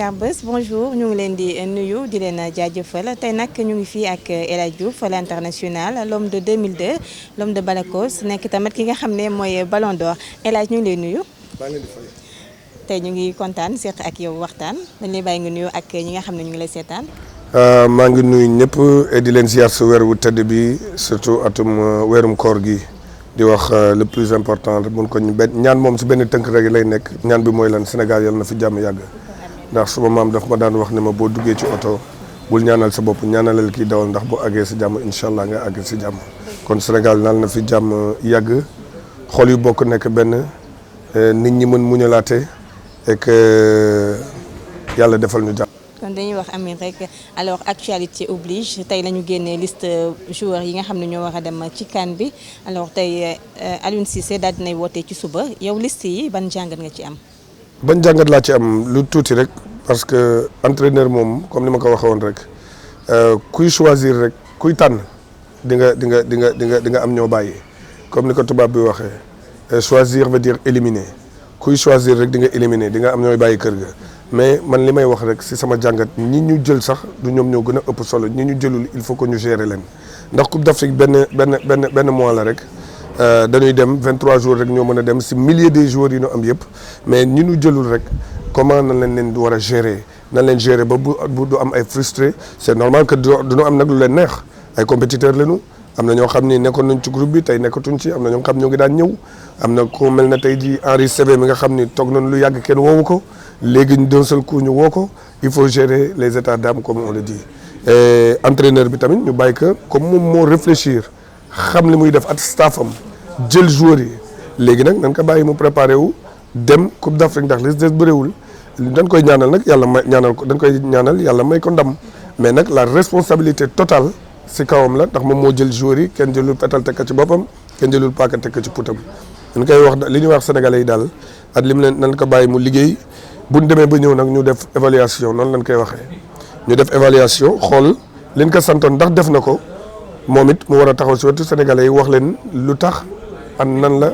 Dakar Buzz bonjour ñu ngi leen di nuyu di leen jaajëfal tey nag ñu ngi fii ak El Hadj Diouf l'international l'homme de 2002 l'homme de Balakos nekk tamit ki nga xam ne mooy Ballon d'Or El Hadj ñu ngi lay nuyu. maa ngi leen di fay. tey ñu ngi kontaan seq ak yow waxtaan dañ lay bàyyi nga nuyu ak ñi nga xam ne ñu ngi lay seetaan. maa ngi nuyu ñëpp di leen ziar su weer wu tëdd bi surtout atum weerum koor gi di wax le plus important mun ko ñaan moom si benn tënk rek lay nekk ñaan bi mooy lan Sénégal yàlla na fi jàmm yàgg ndax suma maam daf ma daan wax ne ma boo duggee ci oto bul ñaanal sa bopp ñaanalal kii dawal ndax boo àggee si jàmm incha allah nga àgg si jàmm kon Sénégal naal na fi jàmm yàgg xol yu bokk nekk benn nit ñi mën muñalaate et que yàlla defal ñu jàmm. kon dañuy wax Amine rek alors actualité oblige tey la ñu génnee liste joueurs yi nga xam ne ñoo war a dem ci CAN bi alors tey Aliou Cissé daal dinay wootee ci suba yow liste yi ban jàngat nga ci am. ban jàngat laa ci am lu tuuti rek parce que entraîneur moom comme ni ma ko waxee woon rek kuy choisir rek kuy tànn di nga am ñoo bàyyi comme ni ko tubaab bi waxee choisir veut dire éliminer kuy choisir rek di nga éliminer di nga am ñooy bàyyi kër ga. mais man li may wax rek si sama jàngat ñi ñu jël sax du ñoom ñoo gën a ëpp solo ñi ñu jëlul il faut que ñu gérer leen ndax Coupe d'Afrique benn mois la rek dañuy dem 23 jours rek ñoo mën a dem si milliers de joueurs yi ñu am yëpp mais ñi ñu jëlul rek comment nañ leen war a gérer nañ leen gérer ba bu du am ay frustré c'est normal que du ñu am nag lu leen neex ay compétiteurs lañu am na ñoo xam ni nekkoon nañ ci groupe bi tey nekkatuñ ci am na ñoo xam ñoo ngi daan ñëw am na ku mel na tey ji Henri Saivet mi nga xam ni toog nañ lu yàgg kenn woowu ko léegi ñu d'un seul coup ñu woo ko il faut gérer les états d'âme comme on le dit et entraîneur bi tamit ñu bàyyi que comme moom moo réfléchir xam li muy def ak staffam jël joueurs yi léegi nag nañ ko bàyyi mu préparé wu dem Coupe d'Afrique ndax li des bëriwul dañ koy ñaanal nag yàlla may ñaanal ko dañ koy ñaanal yàlla may ko ndam mais nag la responsabilité totale si kawam la ndax moom moo jël joueurs yi kenn jëlul petal teg ko ci boppam kenn jëlul paaka teg ko ci putam dañ koy wax li ñuy wax sénégalais yi daal ak li mu leen nañ ko bàyyi mu liggéey bu ñu demee ba ñëw nag ñu def évaluation noonu lañ koy waxee ñu def évaluation xool liñ ko santoon ndax def na ko moom it mu war a taxaw si wetu sénégalais yi wax leen lu tax an nan la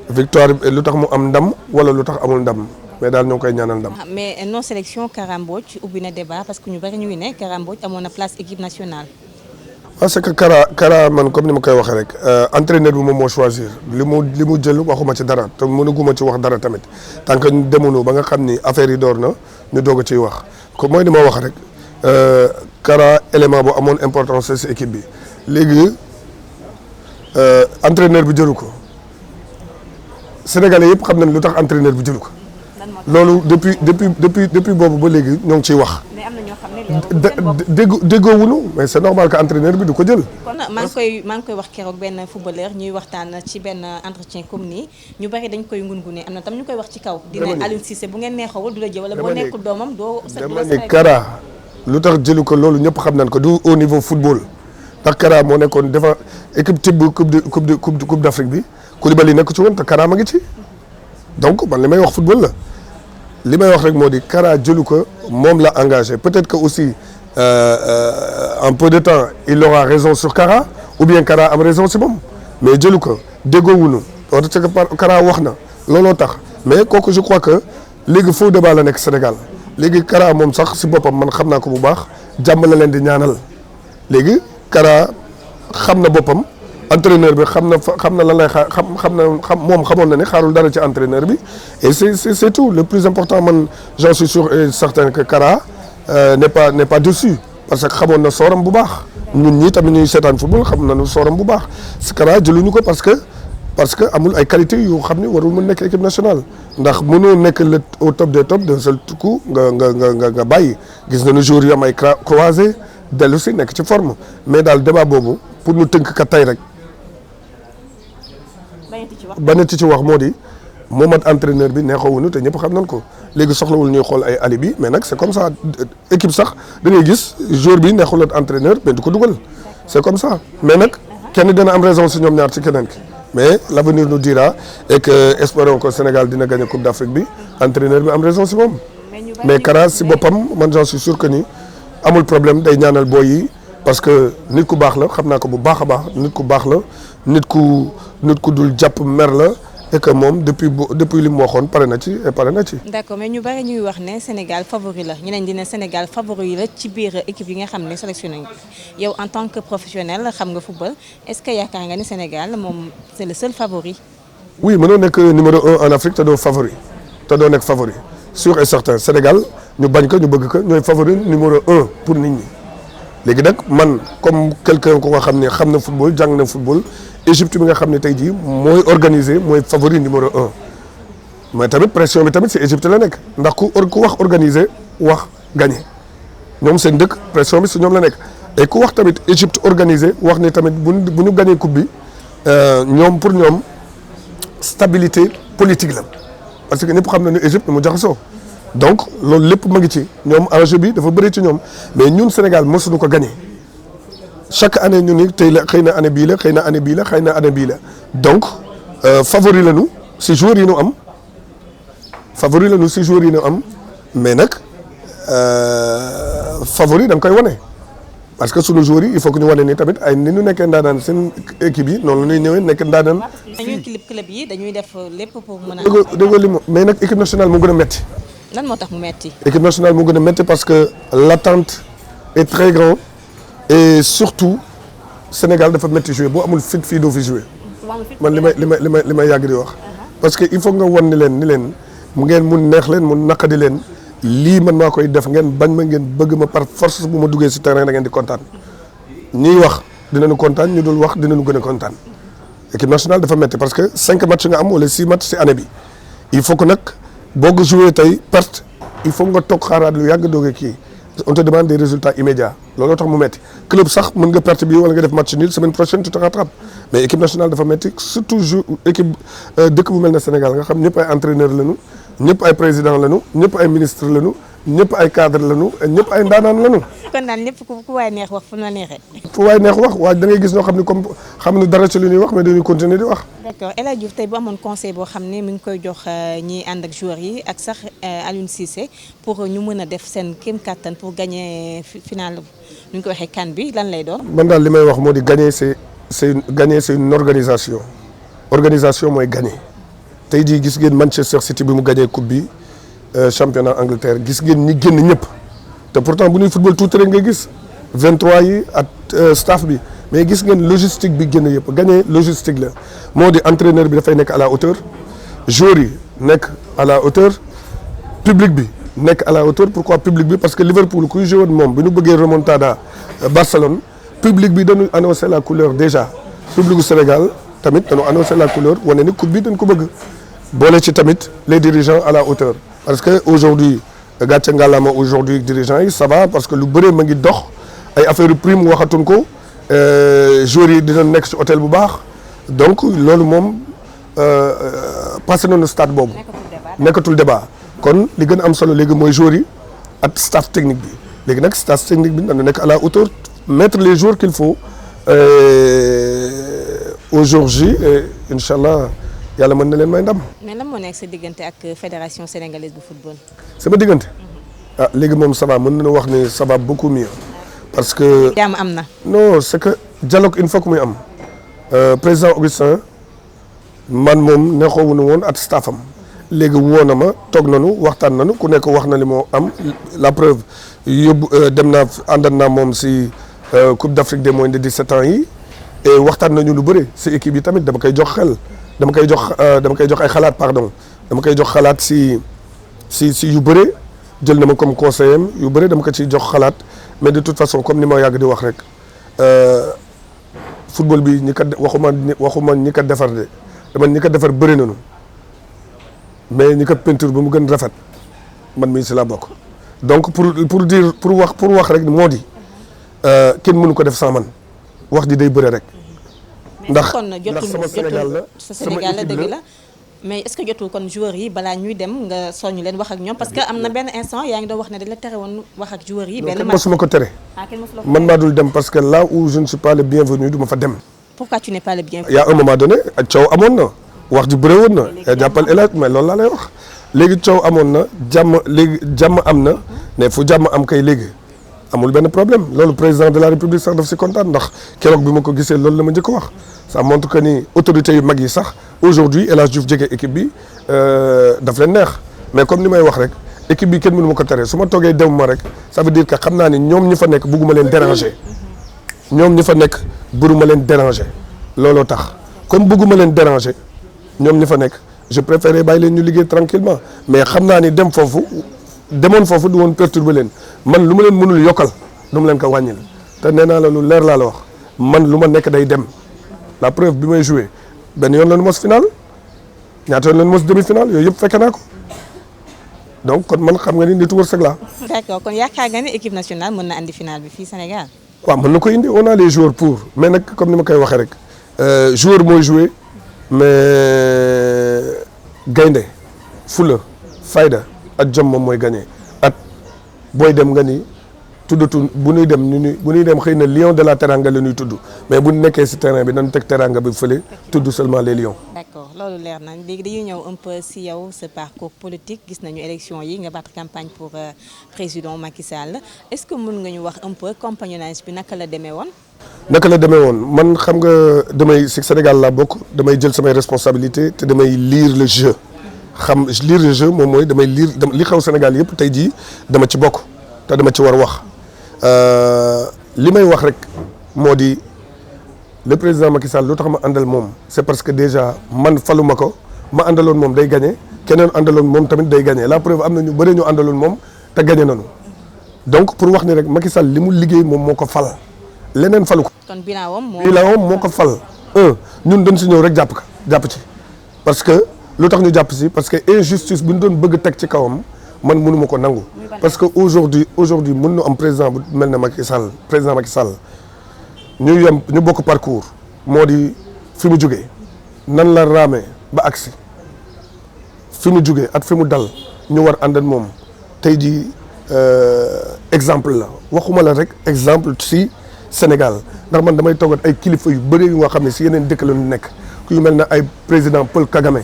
victoire lu tax mu am ndam wala lu tax amul ndam mais daal ñoo ngi koy ñaanal ndam. mais non sélection Kara Mbodj ubbi na débat parce que ñu bari ñu ngi ne Kara Mbodj amoon na place équipe nationale. parce que Kara man comme ni ma koy waxee rek entraîneur bi moom moo choisir li mu jël waxuma ci dara te mënaguma ci wax dara tamit tant que demoonu ba nga xam ni affaire yi door na ñu doog a ciy wax ko mooy ni ma wax rek Kara élément bu amoon importance ci équipe bi léegi entraîneur bi jëlu ko Sénégalais yëpp xam nañ lu tax entraîneur bi jëlu ko loolu depuis boobu ba léegi ñoo ngi ciy wax. déggoo wuñu mais c'est normal que entraîneur bi du ko jël. kon maa ngi koy wax keroog benn footballeur ñuy waxtaan ci benn entretien comme nii ñu bari dañ koy ngungune am na tam ñu koy wax ci kaw. dina Aliou Cissé bu ngeen neexawul du la jël wala boo nekkul doomam doo. dama ne Kara lu tax jëlu ko loolu ñëpp xam nañ ko du au niveau football ndax Kara moo nekkoon dafa équipe type bu coupe d'Afrique bi Koulibaly nekk ci woon te Kara ma ngi ci donc man li may wax football la. li may wax rek moo di Kara jëlu ko moom la engagé peut-être que aussi en peu de temps il aura raison sur Kara ou bien Kara am raison si moom mais jëlu ko déggoowuñu parce que Kara wax na looloo tax mais kooku je crois que léegi faux débat la nekk Sénégal léegi Kara moom sax si boppam man xam naa ko bu baax jàmm la leen di ñaanal léegi Kara xam na boppam entraîneur bi xam na lan lay moom xamoon na ne xaarul dara ci entraîneur bi et c'est tout le plus important man j'en suis sûr et certain que Kara n'est pas dessus parce que xamoon na sooram bu baax ñun ñii tamit ñuy seetaan football xam nañu sooram bu baax si Kara jëluñu ko parce que amul ay qualité yu xam ni warul mën nekk équipe nationale ndax mënoo nekk le au top des tops d'un seul coup nga bàyyi gis nañu joueurs yu am ay croisé dellu si nekk ci forme mais daal débat boobu pour ñu tënk ka tey rek bañati ci wax moo di moom ak entraîneur bi neexoowuñu te ñëpp xam nañ ko léegi soxlawul ñuy xool ay alibi mais nag c'est comme ça équipe sax da ngay gis joueur bi neexul ak entraîneur mais du ko dugal c'est comme ça mais nag kenn dina am raison si ñoom ñaar ci keneen ki mais l'avenir nous dira et que espérons que Sénégal dina gagner Coupe d'Afrique bi entraîneur bi am raison si moom mais Kara si boppam man j'en suis sûr que ni amul problème day ñaanal boy yi parce que nit ku baax la xam naa ko bu baax a baax nit ku baax la nit ku dul jàpp mer la et que moom depuis li mu waxoon pare na ci et pare na ci. d'accord mais ñu bari ñuy wax ne Sénégal favori la ñeneen dina Sénégal favori la ci biir équipe yi nga xam ne sélectionné yow en tant que professionnel xam nga football est-ce que yaakaar nga ni Sénégal moom c'est le seul favori. oui mënoo nekk numéro 1 en Afrique te doo favori te doo nekk favori sûr et certain Sénégal ñu bañ ko ñu bëgg ko ñooy favori numéro 1 pour nit ñi. léegi nag man comme quelqu'un ko nga xam ne xam na football jàng na football Égypte bi nga xam ne tey jii mooy organiser mooy favori numéro 1 mais tamit pression bi tamit si Égypte la nekk ndax ku wax organiser wax gagner ñoom seen dëkk pression bi si ñoom la nekk et ku wax tamit Égypte organiser wax ni tamit bu ñu gagner coupe bi ñoom pour ñoom stabilité politique la parce que ñëpp xam na ne Égypte mu jaxasoo donc loolu lépp ma ngi ci ñoom enjeu bi dafa bëri ci ñoom mais ñun Sénégal mosuñu ko gagné chaque année ñu ni tey la xëy na année bii la xëy na année bii la xëy na année bii la donc favori lañu si joueurs yi ñu am favori lañu si joueurs yi ñu am mais nag favori da nga koy wane parce que sunu joueurs yi il faut que ñu wane ni tamit ay ni ñu nekkee ndaanaan seen équipe yi noonu la ñuy ñëwee nekk ndaanaan. dañuy club yi dañuy def lépp pour mën a. dëgg li mais nag équipe nationale moo gën a metti. lan moo tax mu metti. équipe nationale moo gën a metti parce que l'attente est très grande et surtout Sénégal dafa metti jouer boo amul fit fii doo fi jouer man li may yàgg di wax. parce que il faut nga wan ni leen mu ngeen mun neex leen mu naqadi leen lii man maa koy def ngeen bañ ma ngeen bëgg ma par force bu ma duggee si terrain da ngeen di kontaan ñiy wax dinañu kontaan ñu dul wax dinañu gën a kontaan. équipe nationale dafa metti parce que 5 matchs nga am wala 6 matchs si année bi il faut que nag. boo ko joué tey perte il faut nga toog xaaraat lu yàgg doog a kii on te demande des résultats immédiats looloo tax mu metti club sax mën nga perte bi wala nga def match nul semaine prochaine tu te rattrapes mais équipe nationale dafa metti surtout équipe dëkk bu mel ne Sénégal nga xam ñëpp ay entraîneur lañu ñëpp ay président lañu ñëpp ay ministre lañu ñëpp ay cadre lañu ñëpp ay ndaanaan lañu. kon naan ñëpp ku waay neex wax fu la neexee. fu waay neex wax waaye da ngay gis ñoo xam ne comme xam ne dara ci lu ñuy wax mais dañuy continuer di wax. d'accord El Hadj Diouf tey bu amoon conseil boo xam ne mi ngi koy jox ñi ànd ak joueurs yi ak sax Aliou Cissé pour ñu mën a def seen kéem kattan pour gagner finale nu ñu ko waxee CAN bi lan lay doon. man daal li may wax moo di gagner c'est une organisation mooy gagner tey jii gis ngeen Manchester City bi mu gagner coupe bi championnat Angleterre gis ngeen ñi génn ñëpp te pourtant bu ñuy football tuuti rek ngay gis 23 yi ak staff bi. mais gis ngeen logistique bi gën a yëpp gagné logistique la moo di entraîneur bi dafay nekk à la hauteur joueurs yi nekk à la hauteur public bi nekk à la hauteur pourquoi public bi parce que Liverpool kuy joué woon moom bi ñu bëggee remontada Barcelone public bi dañu annoncé la couleur déjà public bu Sénégal tamit dañu annoncé la couleur wane ni coupe bi dañ ko bëgg boole ci tamit les dirigeants à la hauteur parce que aujourd'hui gàcce ngàllama aujourd'hui dirigeants yi ça va parce que lu bëree ma ngi dox ay affaire prime waxatuñ ko joueurs yi dina nekk ci hôtel bu baax donc loolu moom passé nañu stade boobu nekkatul débat kon li gën a am solo léegi mooy joueurs yi ak staff technique bi léegi nag staff technique bi dañu nekk à la hauteur mettre les joueurs qu'il faut au jour J et incha allah yàlla mën na leen may ndam. mais lan moo nekk sa diggante ak fédération sénégalaise bu football. sama diggante ah léegi moom ça va mën nañu wax ni ça va beaucoup mieux. parce que jàmm am na. non c'est que dialogue une fois que muy am président Augustin man moom neexoowuñu woon at staffam léegi woo na ma toog nañu waxtaan nañu ku nekk wax na li moo am la preuve yóbbu dem naa àndan naa moom si Coupe d'Afrique des moins de 17 ans yi et waxtaan nañu lu bëri si équipe yi tamit dama koy jox xel dama koy jox ay xalaat pardon dama koy jox xalaat si yu bëri jël na ma comme conseiller yu bëri dama ko ciy jox xalaat. mais de toute façon comme ni ma yàgg di wax rek football bi ñi ko waxuma ñi ko defar de dama ñi ko defar bëri nañu mais ñi ko peinture ba mu gën rafet man mii si laa bokk donc pour wax rek moo di kenn mënu ko def sans man wax ji day bëre rek. ndax sama Sénégal la sama équipe la mais est-ce que jotul kon joueurs yi balaa ñuy dem nga soññ leen wax ak ñoom parce que am na benn instant yaa ngi doon wax ne dañ la tere woon wax ak joueurs yi. benn mosuma ko tere. man maa dul dem parce que là où je ne suis pas le bienvenu du ma fa dem. pourquoi tu n'es pas le bienvenu. y a un moment donné coow amoon na wax ji bëre woon na. léegi jàppal El Hadj mais loolu laa lay wax léegi coow amoon na jàmm am na mais fu jàmm am kay léegi amul benn problème loolu président de la république sax daf si kontaan ndax keroog bi ma ko gisee loolu la ma njëkk a wax ça montre que ni autorités yu mag yi sax aujourd'hui El Hadj Diouf jege équipe bi daf leen neex mais comme ni may wax rek équipe bi kenn mënu ma ko tere su ma toogee dem ma rek ça veut dire que xam naa ni ñoom ñi fa nekk bëgguma leen déranger ñoom ñi fa nekk bëgguma leen déranger looloo tax comme bëgguma leen déranger ñoom ñi fa nekk je préférais bàyyi leen ñu liggéey tranquillement mais xam naa ni demoon foofu du woon perturber leen man lu ma leen mënul yokkal du ma leen ko wàññil te nee naa la lu leer laa la wax man lu ma nekk day dem la preuve bi may joué benn yoon la nu mos final ñaata yoon la nu mos demi final yooyu yëpp fekke naa ko donc kon man xam nga ni nitu wërsëg laa. d'accord kon yaakaar nga ne équipe nationale mën na andi final bi fii Sénégal. waaw mën na ko indi on a les joueurs pour mais nag comme ni ma koy waxee rek joueur mooy joué mais gaynde fula fayda ak jom moom mooy gagné at booy dem nga ni tuddatu bu ñuy dem xëy na lion de la teranga la ñuy tudd mais bu nekkee si terrain bi nañ teg teranga bi fële tudd seulement les lions. d'accord loolu leer na léegi dañuy ñëw un peu si yow sa parcours politique gis nañu élection yi nga battre campagne pour président Macky Sall est-ce que mën nga ñu wax un peu compagnonnage bi naka la demee woon. naka la demee woon man xam nga damay si Sénégal laa bokk damay jël samay responsabilités te damay lire le jeu. lire le jeu moom mooy damay lire li xew Sénégal yëpp tey jii dama ci bokk te dama ci war wax li may wax rek moo di le président Macky Sall lu tax ma àndal moom c'est parce que déjà man faluma ko ma àndaloon moom day gagné keneen àndaloon moom tamit day gagné la preuve am na ñu bëri ñu àndaloon moom te gagné nañu donc pour wax ni rek Macky Sall li mu liggéey moom moo ko fal leneen falu ko. kon bilaawam moo ko fal ñun dañ si ñëw rek jàpp ci parce que. lu tax ñu jàpp si parce que injustice bi ñu doon bëgg teg ci kawam man mënu ma ko nangu parce que aujourd'hui mën na am président bu mel ne Macky Sall président Macky Sall ñu bokk parcours moo di fi mu jógee nan la raamee ba agsi fi mu jógee at fi mu dal ñu war ànd ak moom tey jii exemple la waxuma la rek exemple si Sénégal ndax man damay toogat ay kilifa yu bëri yu nga xam ne si yeneen dëkk la ñu nekk ku yu mel ne ay président Paul Kagame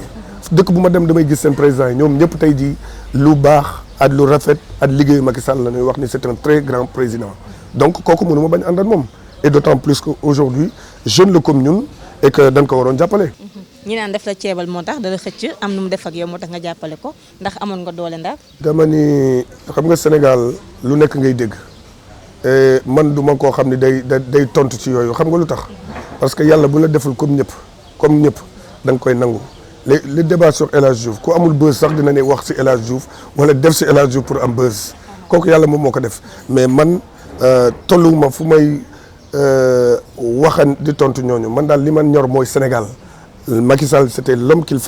dëkk bu ma dem damay gis seen président yi ñoom ñëpp tey jii lu baax ak lu rafet ak liggéeyu Macky Sall la ñuy wax ni c'est un très grand président donc kooku mënu ma bañ ànd ak moom et d'autant plus que aujourd'hui jeune la comme ñun et que dañ ko waroon jàppale. ñi naan def la ceebal moo tax dala xëcc am nu mu def ak yow moo tax nga jàppale ko ndax amoon nga doole ndax. dama ni xam nga Sénégal lu nekk ngay dégg man du ma koo xam ne day tontu ci yooyu xam nga lu tax parce que yàlla bu la deful comme ñëpp da nga koy nangu. les débats sur El Hadj Diouf ku amul buzz sax dina ne wax si El Hadj Diouf wala def si El Hadj Diouf pour am buzz kooku yàlla moom moo ko def mais man tolluwuma fu may waxan di tontu ñooñu man daal li man ñor mooy Sénégal Macky Sall c'était l'homme qu'il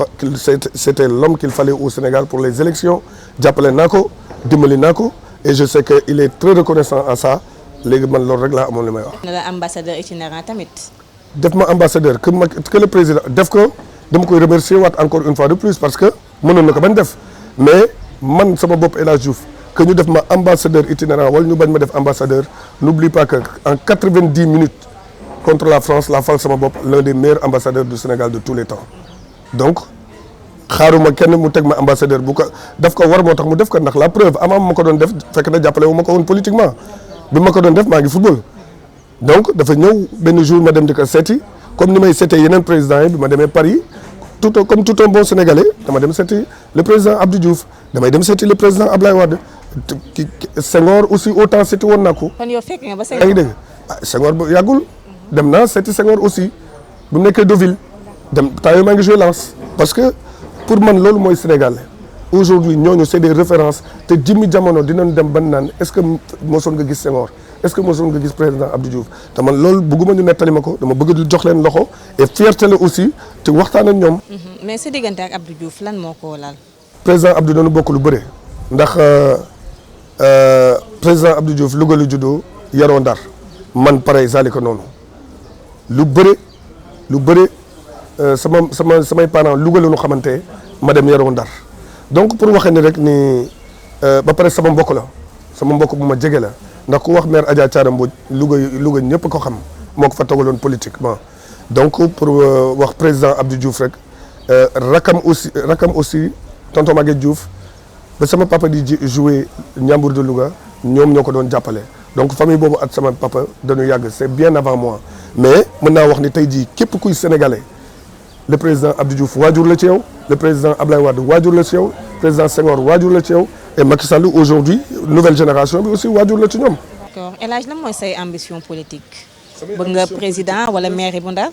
fallait au Sénégal pour les élections jàppale naa ko dimbali naa ko et je sais que il est très reconnaissant à ça léegi man loolu rek laa amoon li may wax. la ambassadeur itinérant tamit. def ma ambassadeur que le président def ko. dama koy remercier waat encore une fois de plus parce que mënoon na ko bañ def mais man sama bopp El Hadj Diouf que ñu def ma ambassadeur itinérant wala ñu bañ ma def ambassadeur n'oublie pas que en 90 minutes contre la France la fal sama bopp l'un des meilleurs ambassadeurs du Sénégal de tous les temps donc xaaruma kenn mu teg ma ambassadeur bu ko daf ko war moo tax mu def ko ndax la preuve avant ma ko doon def fekk na jàppale wu ma ko woon politiquement bi ma ko doon def maa ngi football donc dafa ñëw benn jour ma dem di ko seeti comme ni may seetee yeneen président yi bi ma demee Paris comme tout un bon Sénégalais dama dem seeti le président Abdou Diouf damay dem seeti le président Ablaye Wade Senghor aussi autant seeti woon naa ko. kon yow fekk nga ba yaa ngi dégg Senghor ba yàggul dem naa seeti Senghor aussi bu nekkee Deauville dem temps yii maa ngi joué Lens parce que pour man loolu mooy Sénégal aujourd'hui ñooñu c'est des références te jimmi jamono dinañ dem ban naan est-ce que mosoon nga gis Senghor est-ce que mosoon nga gis président Abdou Diouf te man loolu bëgguma ñu nettali ma ko dama bëgg di jox leen loxo et fierté la aussi te waxtaan ak ñoom. mais sa diggante ak Abdou Diouf lan moo ko laal. président Abdou dañu bokk lu bëre ndax président Abdou Diouf Louga lu juddoo yaroo Ndar man pareil zalika noonu lu bëre samay parents Louga la ñu xamante ma dem yaroo Ndar donc pour waxee ni rek ni ba pare sama mbokk bu ma jege la ndax ku wax maire Adja Thiara Mbodj Louga ñëpp ko xam moo ko fa togaloon politiquement donc pour wax président Abdou Diouf rek rakam aussi tonton Maguette Diouf ba sama papa di jouer Ndiambour de Louga ñoom ñoo ko doon jàppale donc famille boobu ak sama papa dañu yàgg c'est bien avant moi mais mën naa wax ni tey jii képp kuy sénégalais le président Abdou Diouf waajur la ci yow le président Ablaye Wade waajur la ci yow président Senghor waajur la ci yow et Macky Sall aujourd'hui nouvelle génération bi aussi waajur la ci ñoom. d'accord El Hadj lan mooy say ambition politique. bëgg nga président wala maire bu Ndar.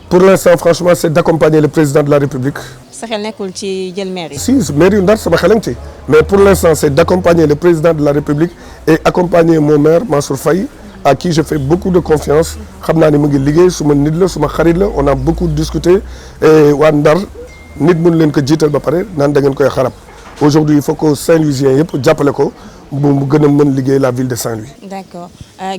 pour l'instant franchement c'est d'accompagner le président de la République. sa xel nekkul ci jël maire yi. si maire yu Ndar sama xelam ci mais pour l'instant c'est d'accompagner le président de la République et accompagner mon maire Mansour Faye à qui je fais beaucoup de confiance xam naa ni mu ngi liggéey suma nit la suma xarit la on a beaucoup discuté et waa Ndar nit mënu leen ko jiital ba pare naan da ngeen koy xarab aujourd'hui il faut que Saint-Louisien yëpp jàppale ko mu gën a mën liggéey la ville de Saint-Louis. d'accord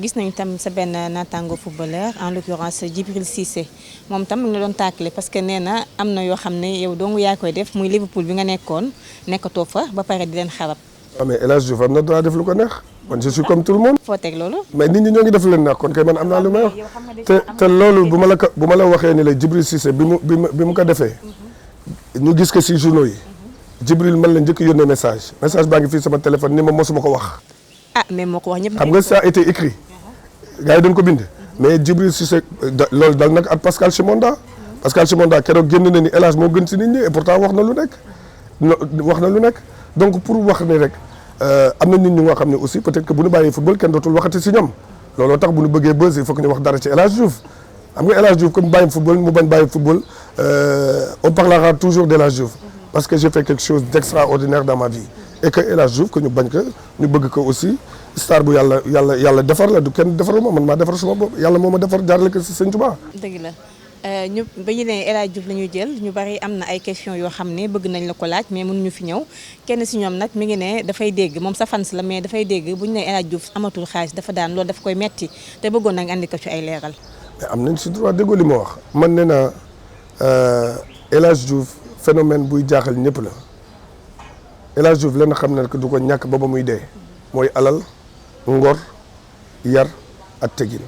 gis nañu tam sa benn naataango footballeur en l'occurrence Djibril Cissé moom tam mu ngi la doon tàkkale parce que nee na am na yoo xam ne yow dong yaa koy def muy Liverpool bi nga nekkoon nekkatoo fa ba pare di leen xarab. waaw mais El Hadj Diouf am na droit def lu ko neex man je suis comme tout le monde. foo teg loolu. mais nit ñi ñoo ngi def lu leen neex kon kay man am naa lu may wax te loolu bu ma la waxee ni la Djibril Cissé bi mu ko defee ñu gis ko ci journaux yi. Djibril man la njëkk yónnee message baa ngi fii sama téléphone ni ma mosuma ko wax. ah mais moo ko wax ñëpp. xam nga ça a été écrit. gars yi dañ ko bind. mais Djibril Cissé loolu dal nag ak Pascal Chimonda. Pascal Chimonda keroog génn na ni El Hadj moo gën ci nit ñi et pourtant wax na lu nekk. donc pour wax ni rek am na nit ñu nga xam ne aussi peut-être que bu ñu bàyyee football kenn dootul waxati ci ñoom looloo tax bu ñu bëggee buzz il faut que ñu wax dara ci El Hadj Diouf. xam nga El Hadj Diouf comme bàyyi football mu bañ bàyyi football on parlera toujours d'El Hadj Diouf. parce que j'ai fait quelque chose d'extraordinaire dans ma vie et que El Hadj Diouf que ñu bañ ko ñu bëgg ko aussi star bu yàlla defar la du kenn defaruma man maa defar suma bopp yàlla moo ma defar jaarale ko ci Sëñ Tuubaa. dëgg la ñu ba ñu ne El Hadj Diouf la ñuy jël ñu bari am na ay questions yoo xam ne bëgg nañ la ko laaj mais mënuñu fi ñëw kenn ci ñoom nag mi ngi ne dafay dégg moom sa fans la mais dafay dégg bu ñu ne El Hadj Diouf amatul xaalis dafa daan loolu daf koy metti te bëggoon nañ andi ko ci ay leeral. mais am nañ ci droit déggoo li ma wax man nee naa El Hadj Diouf phénomène buy jaaxal ñëpp la El Hadj Diouf lenn xam na que du ko ñàkk ba muy dee mooy alal ngor yar ak tegin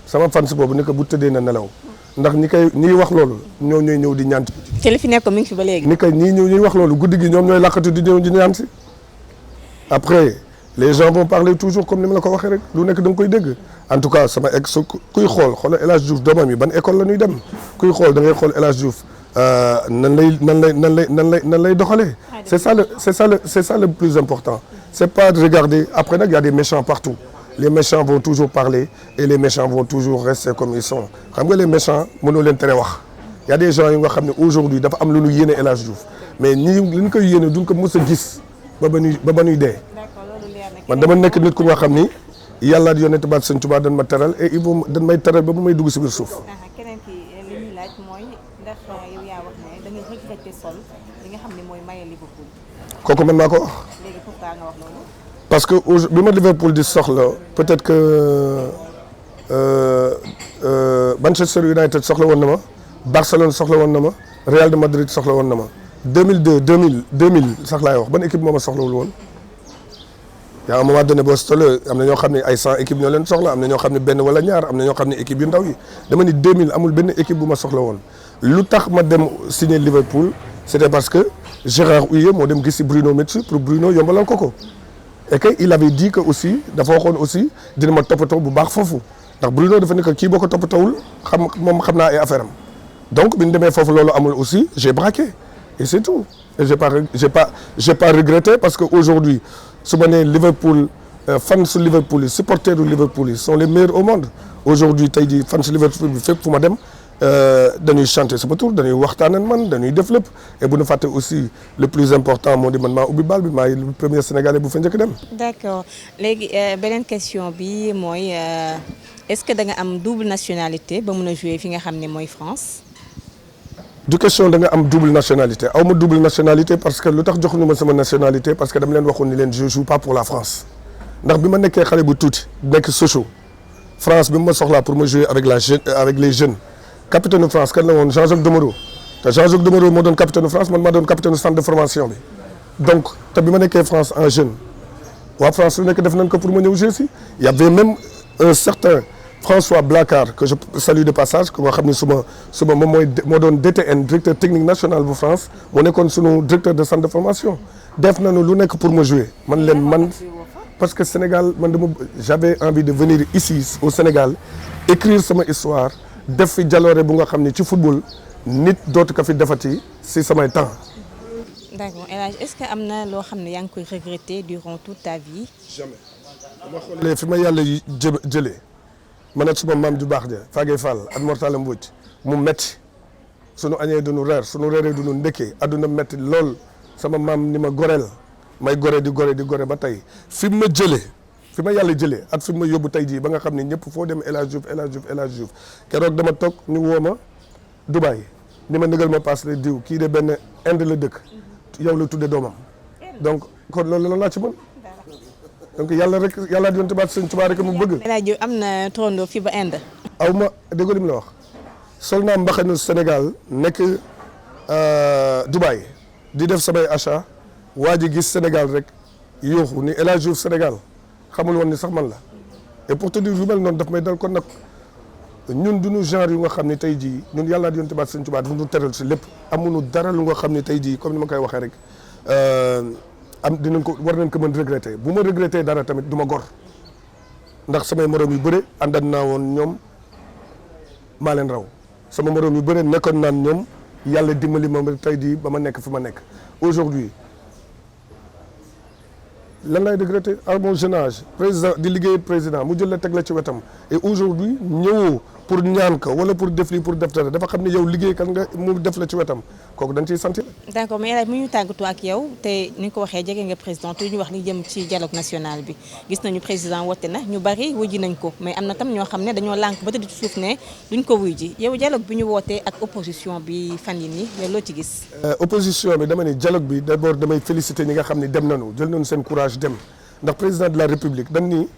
sama fans boobu ni ko bu tëddee na nelaw ndax ñiy wax loolu ñoom ñooy ñëw di ñaan si. te li fi nekk mi ngi fi ba léegi. ni ko ñuy wax loolu guddi gi ñoom ñooy làqatu di ñëw di ñaan si après les gens vont parler toujours comme ni ma la ko waxee rek lu nekk da nga koy dégg en tout cas sama ex kuy xoolal El Hadj Diouf doomam yi ban école la ñuy dem kuy xool da ngay xool El Hadj Diouf nan lay doxalee. c'est ça le plus important. c'est pas de regarder après nag y a des méchants partout. les méchants vont toujours parler et les méchants vont toujours rester comme ils sont xam nga les méchants mënoo leen tere wax y a des gens yu nga xam ne aujourd'hui dafa am lu ñu yéene El Hadj Diouf mais ñii li ñu koy yéene duñ ko mës a gis ba ba ñuy dee. man dama nekk nit ku nga xam ni yàlla ak yonent ba Sëñ Tuubaa dañ ma teral et dañ may teral ba may dugg si biir suuf. keneen ki li ñuy laaj mooy ndax yow yaa wax ne da nga regretté sol li nga xam ne mooy maillot Liverpool. kooku mën naa ko wax. léegi pourquoi nga wax loolu. parce que bi ma Liverpool di soxla peut-être que Manchester United soxla woon na ma Barcelone soxla woon na ma Real de Madrid soxla woon na ma 2002 2000 sax laay wax ban équipe moo ma soxlawul woon. yaa un moment donné boo soxla am na ñoo xam ne ay 100 équipes ñoo leen soxla am na ñoo xam ne benn wala ñaar am na ñoo xam ne équipe yu ndaw yi dama ni 2000 amul benn équipe bu ma soxla woon lu tax ma dem signer Liverpool c'était parce que Gérard Houllier moo dem gis si Bruno Metsu pour Bruno yombalal ko. et que il avait dit que aussi dafa waxoon aussi dina ma toppatoo bu baax foofu ndax Bruno dafa ne que kii boo ko toppatoowul xam naa ay affaire am donc bi ñu demee foofu loolu amul aussi j'ai braqué et c'est tout et j'ai pas regretté parce que aujourd'hui su ma nee Liverpool fans su Liverpool yi supporters du Liverpool yi sont les meilleurs au monde aujourd'hui tey jii fans su Liverpool bi fépp fu ma dem dañuy chanter sama tour dañuy waxtaan ak man dañuy def lépp et bu ñu fàtte aussi le plus important moo di man maa ubbi bal bi maay le premier sénégalais bu fa njëkk dem. d'accord léegi beneen question bi mooy est-ce que da nga am double nationalité ba mun a jouer fi nga xam ne mooy France. du question da nga am double nationalité aw ma double nationalité parce que lu tax joxuñu ma sama nationalité parce que dama leen waxoon ni leen je joue pas pour la France ndax bi ma nekkee xale bu tuuti nekk Sochaux France bi ma soxlaa pour ma jouer avec les jeunes capitaine de France kan la woon Jean-Jacques Demeraux te Jean-Jacques Demeraux moo doon capitaine de France man maa doon capitaine centre de formation bi donc te bi ma nekkee France en jeune waa France lu nekk def nañ ko pour ma ñëw jouer si y avait même un certain François Blacard que je salue de passage que nga xam ne suma moom moo doon DTN directeur technique national bu France moo nekkoon sunu directeur de centre de formation def nañu lu nekk pour ma jouer man parce que Sénégal man j'avais envie de venir ici au Sénégal écrire sama histoire def fi jaloore bu nga xam ni ci football nit dootu ko fi defati si samay temps. D'accord. El Hadj, est-ce que am na loo xam ne yaa ngi koy regretter durant toute ta vie? Jamais. dama xoolee fi ma yàlla jëlee man ak suma maam ju baax ja Fagey Fall ak Mortala Mbodj mu metti sunu añee duñu reer sunu reeree duñu ndekkee adduna metti lool sama maam ni ma goreel may gore di gore ba tey fi ma jëlee fi ma yàlla jëlee ak fi ma yóbbu tey jii ba nga xam ne ñëpp foo dem El Hadj Diouf El Hadj Diouf El Hadj Diouf keroog dama toog ñu woo ma Dubaï ni ma nëgal ma paas la diw kii de benn Inde la dëkk yow la tudde doomam donc kon loolu laa ci mën donc yàlla rek yàlla di yonte baat sëñ Tuubaa rek mu bëgg. El Hadj am na turandoo fii ba Inde. aw ma déggoo li mu la wax sol naa mbaxanu Sénégal nekk Dubaï di def samay achat waa ji gis Sénégal rek yooxu ni El Hadj Diouf Sénégal xamul woon ni sax man la et pour te dire yu mel noonu daf may dal kon nag ñun duñu genre yu nga xam ne tey jii ñun yàlla di yonte baat sëñ Tuubaa dafa ñu teral si lépp amuñu dara lu nga xam ne tey jii comme ni ma koy waxee rek. dinañ ko war nañ ko mën regretter bu ma regretter dara tamit du ma gor ndax samay morom yu bëre àndan naa woon ñoom maa leen raw sama morom yu bëre nekkoon naan ñoom yàlla dimbali ma tey jii ba ma nekk fi ma nekk aujourd'hui lan lay regretter à mon jeune âge président di liggéey président mu jël la teg la ci wetam et aujourd'hui ñëwoo pour ñaan ko wala pour def lii pour def dara dafa xam ne yow liggéey kan nga mu def la ci wetam kooku dañ ciy sant. d'accord mais El Hadj mu ñu tàggatoo ak yow te ni nga ko waxee jege nga président te ñu wax li jëm ci dialogue national bi gis nañu président woote na ñu bari wuy ji nañ ko mais am na tam ñoo xam ne dañoo lànk ba tëdd ci suuf ne duñ ko wuy ji yow dialogue bi ñu wootee ak opposition bi fan yi nii yow loo ci gis. opposition bi dama ne dialogue bi d'abord damay féliciter ñi nga xam ne dem nañu jël nañu seen courage dem ndax président de la république dañ ni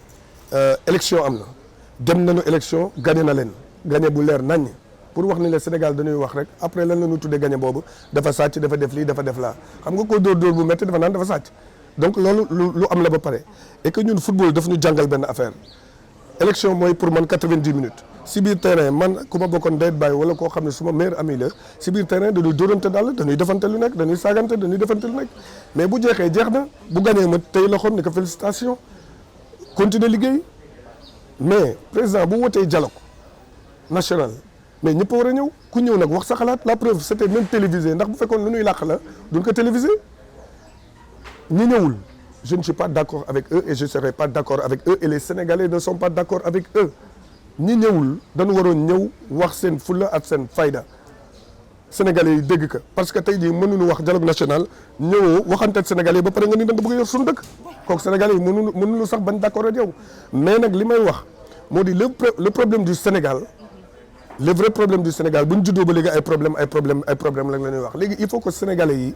élection am na dem nañu élection gagné na leen gagné bu leer naññ. pour wax ni le Sénégal dañuy wax rek après lan la ñu tuddee gagné boobu dafa sàcc dafa def lii dafa def laa xam nga ko dóor bu métti dafa naan dafa sàcc donc loolu lu am la ba pare et que ñun football daf ñu jàngal benn affaire élection mooy pour man 90 minutes si biir terrain man ku ma bokkoon day bàyyi wala koo xam ne suma meilleur ami la si biir terrain dañuy dóorante daal dañuy defante lu nekk dañuy saagante dañuy defante lu nekk mais bu jeexee jeex na bu gagné ma tey la xoon ni ko félicitation continuer liggéey mais président bu wotee dialogue national mais ñëpp war a ñëw ku ñëw nag wax sa xalaat la preuve c'était même télévisé ndax bu fekkoon lu ñuy làq la duñ ko télévisé ñi ñëwul je ne suis pas d'accord avec eux et je serai pas d'accord avec eux et les Sénégalais ne sont pas d'accord avec eux ñi ñëwul dañu waroon ñëw wax seen fulla ak seen fayda Sénégalais yi dégg ko parce que tey jii mënuñu wax dialogue national ñëwoo waxante ak Sénégalais yi ba pare nga ni da nga bëgg a yor suñu dëkk kooku Sénégalais yi mënuñu sax bañ d'accord ak yow mais nag li may wax moo di le problème du Sénégal le vrai problème du Sénégal bu ñu juddoo ba léegi ay problème la ñuy wax léegi il faut que Sénégalais yi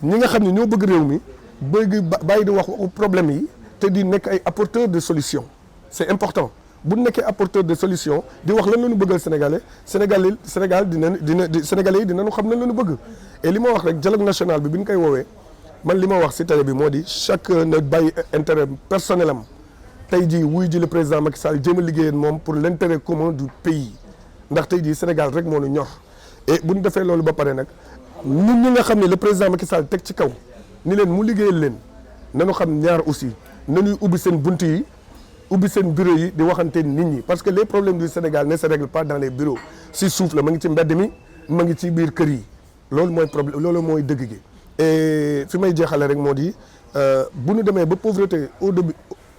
ñi nga xam ne ñoo bëgg réew mi bëgg bàyyi di wax problème yi te di nekk ay apporteurs de solution c'est important bu nekkee apporteur de solution di wax lan la ñu bëggal Sénégalais Sénégal Sénégalais yi dinañu xam lan la ñu bëgg et li ma wax rek dialogue national bi ñu koy woowee man li ma wax ci télé bi moo di chaque na bàyyi intérêt personnel am tey jii wuy ji le président Macky Sall jéem a liggéeyeen moom pour l'intérêt commun du pays ndax tey jii Sénégal rek moo ñu ñor et bu ñu defee loolu ba pare nag ñun ñi nga xam ne le président Macky Sall teg ci kaw ni leen mu liggéeyal leen nañu xam ñaar aussi nañuy ubbi seen bunt yi ubbi seen bureau yi di waxante nit ñi parce que les problèmes du Sénégal ne se règlent pas dans les bureaux si suuf la ma ngi ci mbedd mi ma ngi ci biir kër yi loolu mooy problème loolu mooy dëgg gi et fi may jeexale rek moo di bu ñu demee ba pauvreté au début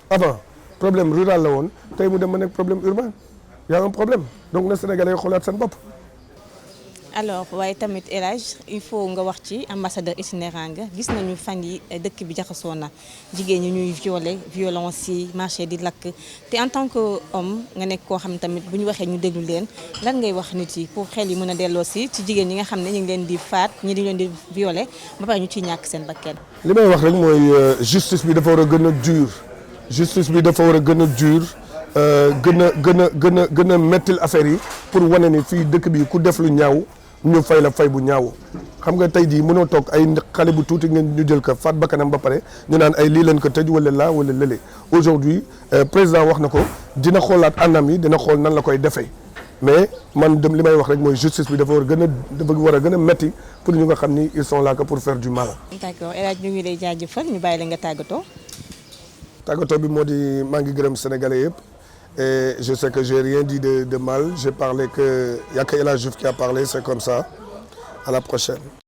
avant problème rural la woon tey mu dem ba nekk problème urbain y a un problème donc na Sénégalais xoolaat seen bopp. alors waaye tamit El Hadj il faut nga wax ci ambassadeur itinérant nga gis nañu fan yi dëkk bi jaxasoo na jigéen ñi ñuy violence yi marché di lakk te en tant que homme nga nekk koo xam tamit bu ñu waxee ñu déglu leen lan ngay wax nit yi pour xel yi mën a delloo si ci jigéen ñi nga xam ne ñu ngi leen di faat ñi di leen di violer ba pare ñu ciy ñàkk seen bakkan. li may wax rek mooy justice bi dafa war a gën a dur. justice bi dafa war a gën a dur gën a mettil affaire yi pour wane ni fii dëkk bi ku def lu ñaaw ñu fay la fay bu ñaaw xam nga tey jii mënoo toog ay xale bu tuuti ngeen ñu jël ko faat bakkanam ba pare ñu naan ay lii leen ko tëj wala laa wala lële aujourd'hui président wax na ko dina xoolaat anam yi dina xool nan la koy defee mais man dem li may wax rek mooy justice bi dafa war a gën a metti pour ñu nga xam ni ils sont là que pour faire du mal. d'accord El Hadj ñu ngi lay jaajëfal ñu bàyyi la nga tàggatoo. tàggatoo bi moo di maa ngi gërëm sénégalais yëpp et je sais que j'ai rien dit de mal j'ai parlé que y a que El Hadj Diouf qui a parlé c'est comme ça à la prochaine.